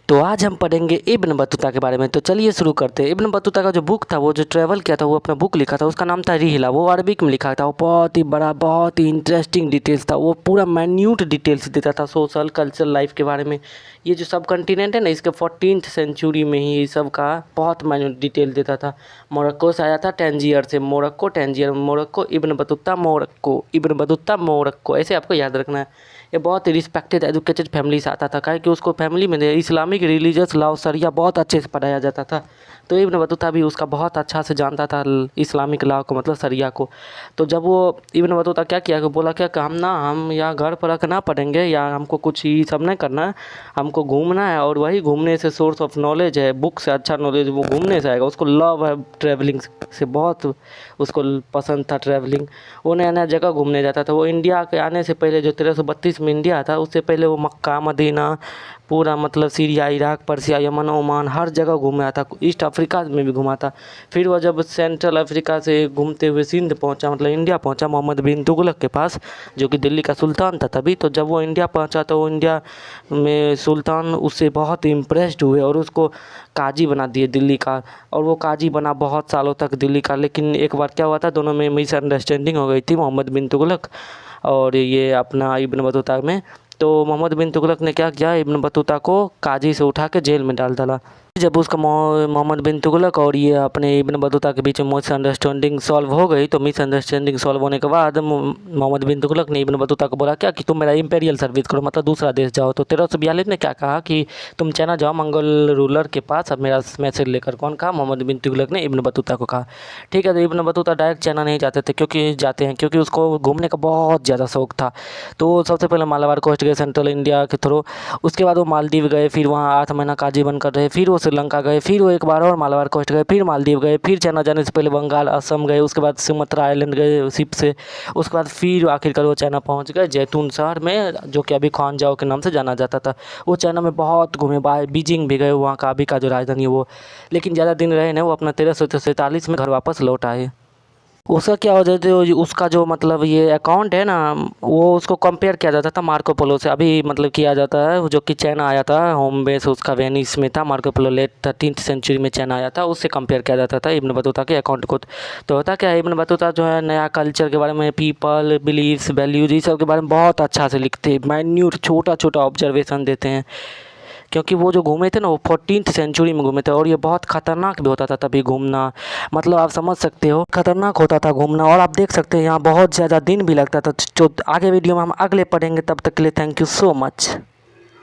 तो आज हम पढ़ेंगे इब्न बतूता के बारे में। तो चलिए शुरू करते हैं। इब्न बतूता का जो बुक था, वो जो ट्रैवल किया था, वो अपना बुक लिखा था, उसका नाम था रिहला। वो अरबिक में लिखा था। वो बहुत ही बड़ा, बहुत ही इंटरेस्टिंग डिटेल्स था। वो पूरा माइन्यूट डिटेल्स देता था सोशल कल्चरल लाइफ के बारे में। ये जो सब कंटिनेंट है ना, इसके 14th सेंचुरी में ही सब का बहुत माइन्यूट डिटेल देता था। मोरक्को से आया था, टैंजियर से। Morocco, टैंजियर, Morocco, Ibn Battuta, Morocco, Ibn Battuta, Morocco, ऐसे आपको याद रखना है। ये बहुत ही रिस्पेक्टेड एजुकेटेड फैमिली से आता था, काहे कि उसको फैमिली में इस्लामिक रिलीजियस लॉ शरिया बहुत अच्छे से पढ़ाया जाता था। तो इब्न बतूता भी उसका बहुत अच्छा से जानता था इस्लामिक लॉ को, मतलब शरिया को। तो जब वो इब्न बतूता क्या किया कि बोला क्या कि हम यहाँ घर पर रख ना पढ़ेंगे, या हमको कुछ ये सब नहीं करना है, हमको घूमना है। और वही घूमने से सोर्स ऑफ नॉलेज है, बुक से अच्छा नॉलेज वो घूमने से आएगा। उसको लव है ट्रैवलिंग से, बहुत उसको पसंद था ट्रैवलिंग। वो नया नया जगह घूमने जाता था। वो इंडिया के आने से पहले, जो 1332 में इंडिया था, उससे पहले वो मक्का, मदीना, पूरा मतलब Syria, Iraq, Persia, Yemen, Oman, हर जगह घूमा था। ईस्ट अफ्रीका में भी घूमा था। फिर वो जब सेंट्रल अफ्रीका से घूमते हुए सिंध पहुंचा, मतलब इंडिया पहुंचा, मोहम्मद बिन तुगलक के पास, जो कि दिल्ली का सुल्तान था तभी। तो जब वो इंडिया पहुंचा तो वो इंडिया में सुल्तान उससे बहुत इम्प्रेस्ड हुए और उसको काजी बना दिए दिल्ली का। और वो काजी बना बहुत सालों तक दिल्ली का। लेकिन एक बार क्या हुआ था, दोनों में मिसअंडरस्टैंडिंग हो गई थी, मोहम्मद बिन तुगलक और ये अपना इब्न बतूता में। तो मोहम्मद बिन तुगलक ने क्या किया, इब्न बतूता को काजी से उठा के जेल में डाल डाला। जब उसका मोहम्मद बिन तुगलक और ये अपने इब्न बतूता के बीच में मिसअंडरस्टैंडिंग सॉल्व हो गई, तो मिसअंडरस्टैंडिंग सॉल्व होने के बाद मोहम्मद बिन तुगलक ने इब्न बतूता को बोला क्या कि तुम मेरा इंपेरियल सर्विस करो, मतलब दूसरा देश जाओ। तो 1342 ने क्या कहा कि तुम चाइना जाओ, मंगोल रूलर के पास, अब मेरा मैसेज लेकर। कौन कहा? मोहम्मद बिन तुगलक ने इब्न बतूता को कहा। ठीक है, तो इब्न बतूता डायरेक्ट चाइना नहीं जाते थे, क्योंकि उसको घूमने का बहुत ज़्यादा शौक था। तो सबसे पहले मालाबार कोस्ट गए सेंट्रल इंडिया के थ्रू। उसके बाद वो मालदीव गए, फिर वहाँ 8 महीना काजी बनकर रहे। फिर वो श्रीलंका गए, फिर वो एक बार और मालाबार कोस्ट गए, फिर मालदीव गए, फिर चाइना जाने से पहले बंगाल, असम गए, उसके बाद सुमात्रा आइलैंड गए शिप से। उसके बाद फिर आखिरकार वो चाइना पहुँच गए, जैतून शहर में, जो कि अभी ख्वांगझाओ के नाम से जाना जाता था। वो चाइना में बहुत घूमे, बीजिंग भी गए, वहाँ का अभी का जो राजधानी है वो। लेकिन ज़्यादा दिन रहे नहीं, वो अपना 1347 में घर वापस लौट आए। उसका क्या हो जाता है, उसका जो मतलब ये अकाउंट है ना, वो उसको कंपेयर किया जाता था मार्को पोलो से। अभी मतलब किया जाता है, जो कि चाइना आया था, होम बेस उसका वेनिस में था। Marco Polo late 13th century में चाइना आया था, उससे कंपेयर किया जाता था इब्न बतूता के अकाउंट को। तो होता क्या है, इब्न बतूता जो है नया कल्चर के बारे में, पीपल, बिलीव्स, वैल्यूज, ये सब के बारे में बहुत अच्छा से लिखते हैं। माइन्यूट छोटा छोटा ऑब्जर्वेशन देते हैं। क्योंकि वो जो घूमे थे ना, वो 14th सेंचुरी में घूमे थे, और ये बहुत ख़तरनाक भी होता था तभी घूमना। मतलब आप समझ सकते हो, ख़तरनाक होता था घूमना। और आप देख सकते हैं यहाँ बहुत ज़्यादा दिन भी लगता था। जो आगे वीडियो में हम अगले पढ़ेंगे, तब तक के लिए थैंक यू सो मच।